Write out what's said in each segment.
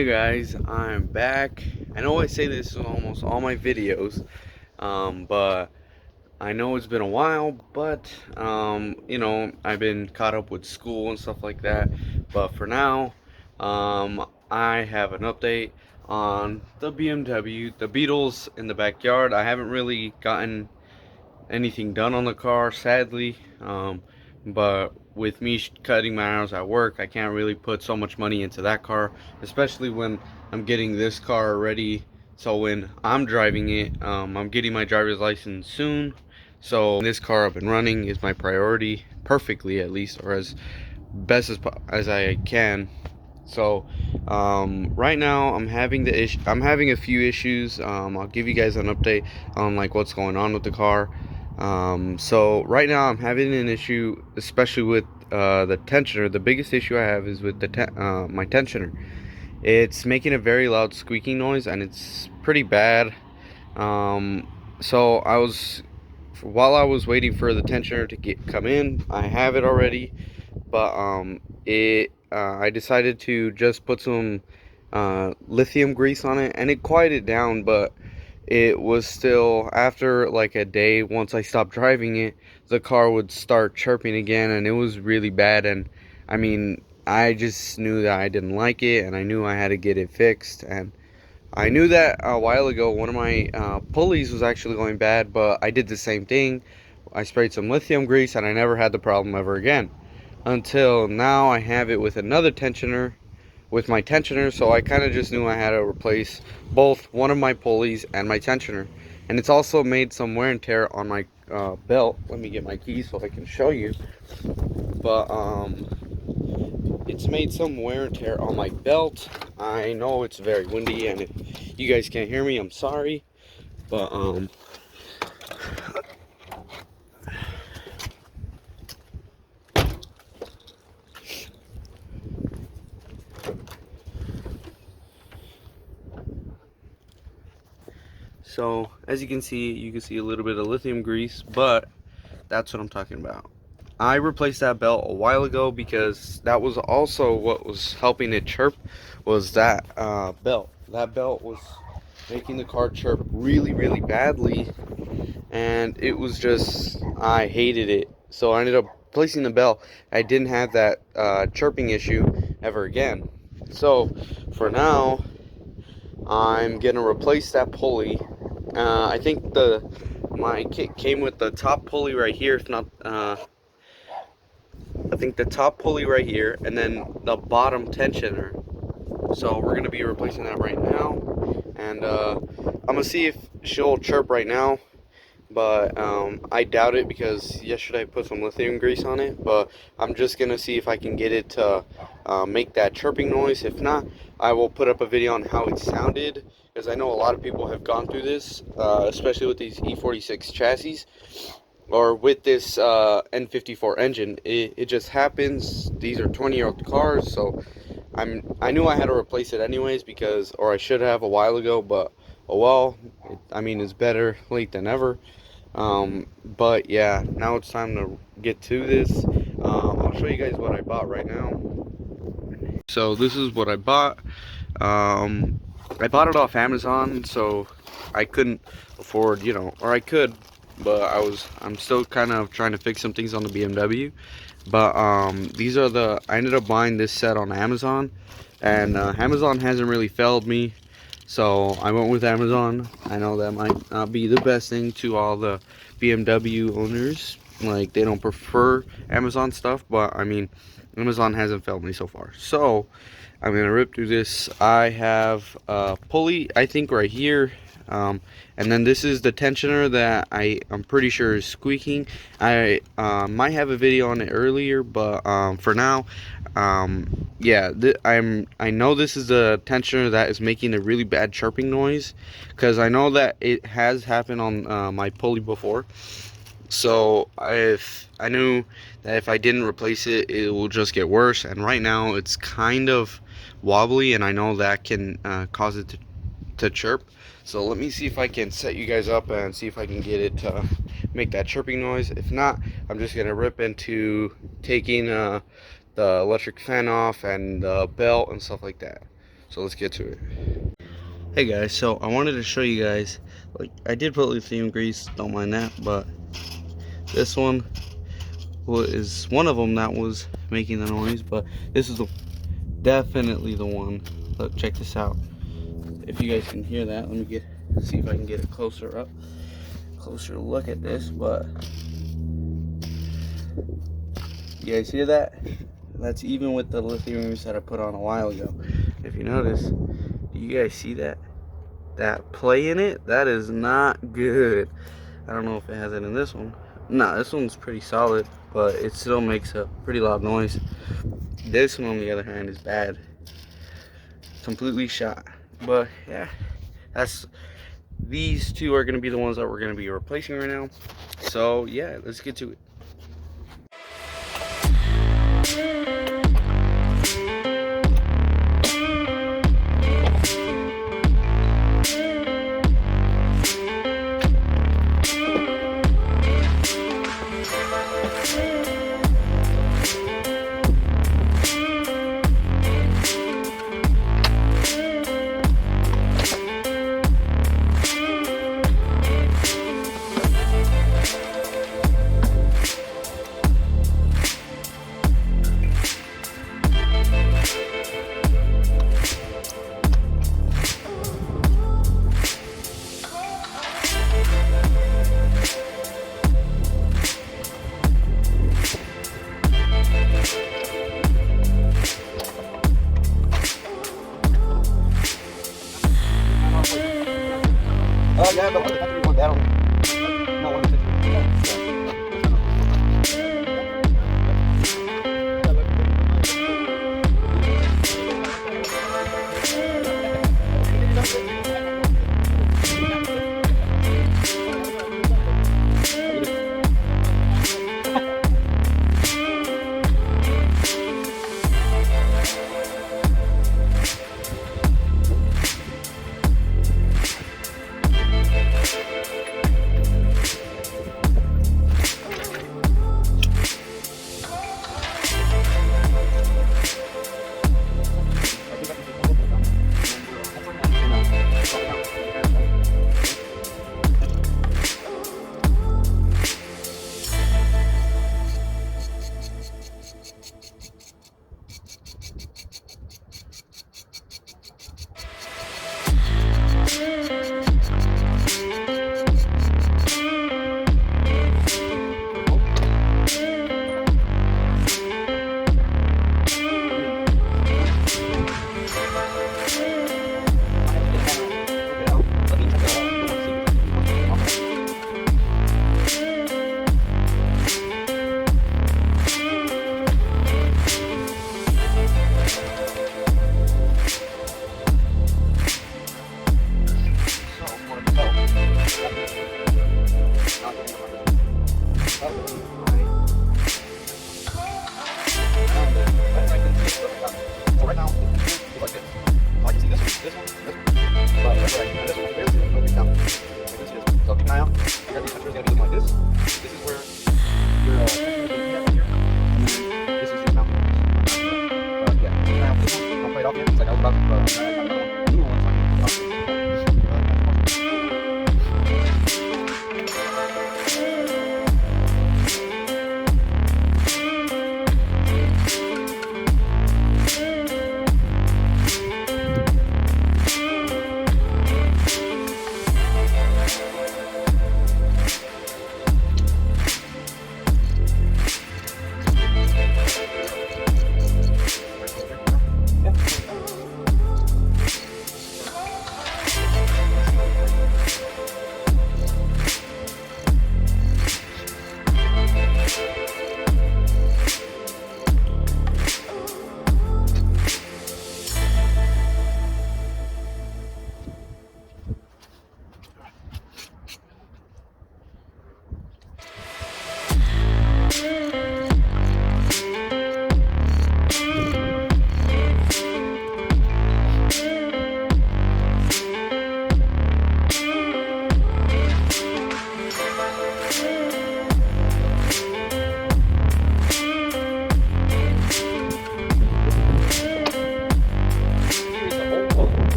Hey guys, I'm back. I know I say this in almost all my videos, but I know it's been a while, but I've been caught up with school and stuff like that. But for now, I have an update on the BMW, the Beetles in the backyard. I haven't really gotten anything done on the car, sadly. But with me cutting my hours at work, I can't really put so much money into that car, especially when I'm getting this car ready. So when I'm driving it, I'm getting my driver's license soon. So this car up and running is my priority, perfectly at least, or as best as I can. So right now I'm having a few issues. I'll give you guys an update on like what's going on with the car. So right now I'm having an issue, especially with the tensioner. The biggest issue I have is with my tensioner. It's making a very loud squeaking noise, and it's pretty bad. So while I was waiting for the tensioner to come in, I have it already, but I decided to just put some lithium grease on it, and it quieted down, but it was still, after like a day, once I stopped driving it, the car would start chirping again, and it was really bad. And I mean, I just knew that I didn't like it, and I knew I had to get it fixed. And I knew that a while ago one of my pulleys was actually going bad, but I did the same thing. I sprayed some lithium grease, and I never had the problem ever again, until now I have it with another tensioner, with my tensioner. So I kind of just knew I had to replace both one of my pulleys and my tensioner. And it's also made some wear and tear on my belt. Let me get my keys so I can show you. But it's made some wear and tear on my belt. I know it's very windy, and if you guys can't hear me, I'm sorry. But so as you can see a little bit of lithium grease, but that's what I'm talking about. I replaced that belt a while ago because that was also what was helping it chirp, was that belt. That belt was making the car chirp really, really badly, and it was just, I hated it. So I ended up replacing the belt. I didn't have that chirping issue ever again. So for now, I'm gonna replace that pulley. I think my kit came with the top pulley right here, if not I think the top pulley right here, and then the bottom tensioner. So we're gonna be replacing that right now, and I'm gonna see if she'll chirp right now, but I doubt it because yesterday I put some lithium grease on it. But I'm just gonna see if I can get it to make that chirping noise. If not, I will put up a video on how it sounded, because I know a lot of people have gone through this, especially with these e46 chassis, or with this N54 engine. It just happens. These are 20-year-old cars, so I knew I had to replace it anyways, because, or I should have a while ago, but oh well. I mean, it's better late than ever. But yeah, now it's time to get to this. I'll show you guys what I bought right now. So this is what I bought. I bought it off Amazon, so I couldn't afford, or I could, but I'm still kind of trying to fix some things on the BMW. But I ended up buying this set on Amazon, and Amazon hasn't really failed me, so I went with Amazon. I know that might not be the best thing to all the BMW owners, like they don't prefer Amazon stuff, but I mean, Amazon hasn't failed me so far. So I'm gonna rip through this. I have a pulley, I think, right here, and then this is the tensioner that I'm pretty sure is squeaking. I might have a video on it earlier, but for now, yeah, I know this is the tensioner that is making a really bad chirping noise, because I know that it has happened on my pulley before. So if I knew that if I didn't replace it, it will just get worse. And right now it's kind of wobbly, and I know that can cause it to chirp. So let me see if I can set you guys up and see if I can get it to make that chirping noise. If not, I'm just gonna rip into taking the electric fan off and the belt and stuff like that. So let's get to it. Hey guys, so I wanted to show you guys, like, I did put lithium grease, don't mind that, but this one is one of them that was making the noise, but this is definitely the one. Look, check this out. If you guys can hear that, let me see if I can get a closer look at this. But you guys hear that? That's even with the lithium grease that I put on a while ago. If you notice, do you guys see that play in it? That is not good. I don't know if it has it in this one. Nah, this one's pretty solid, but it still makes a pretty loud noise. This one, on the other hand, is bad. Completely shot. But yeah, these two are going to be the ones that we're going to be replacing right now. So yeah, let's get to it.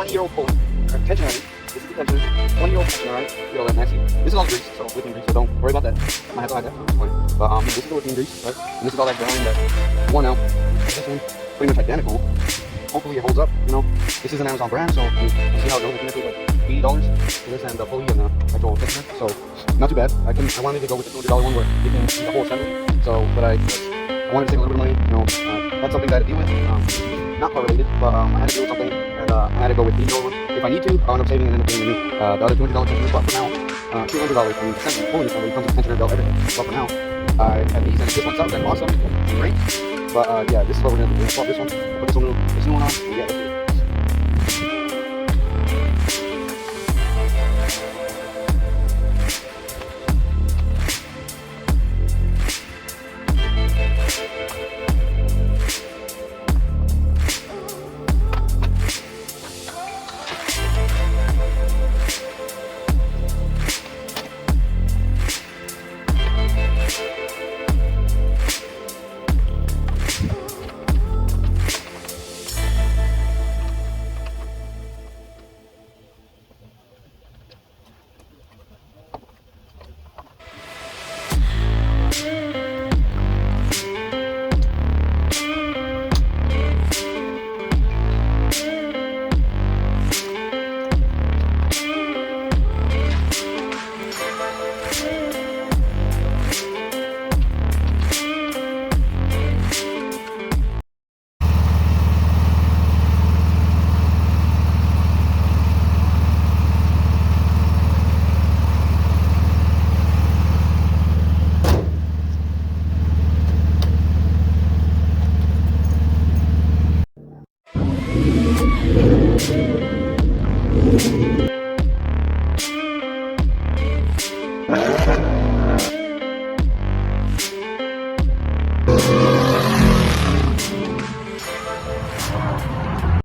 20-year-old pulley, tension iron. This is the tensioner. 20-year-old tensioner, right? You know, that's nasty. This is all grease, so lithium grease, so don't worry about that. I might have to hide that. That's fine. But this is the lithium grease, right? And this is all that grind that's worn out. This one, pretty much identical. Hopefully it holds up, you know. This is an Amazon brand, so we'll see how it goes. I think it's like $80 for this and the pulley and the actual tensioner. So not too bad. I wanted to go with the $200 one where you can see the whole assembly. So, but I wanted to save a little bit of money, you know. That's something that I had to deal with. Not car related, but I had to deal with something, and I had to go with the $80 one. If I need to, I'll end up saving and end up getting the new. The other $200 tensioner, but for now, $200. I mean, the assembly, fully assembly comes with tensioner, belt, everything. But for now, I had these, and if this one's out, then awesome, great. But yeah, this is what we're gonna do. We're gonna swap this one, put this new one on, and yeah, let's do it.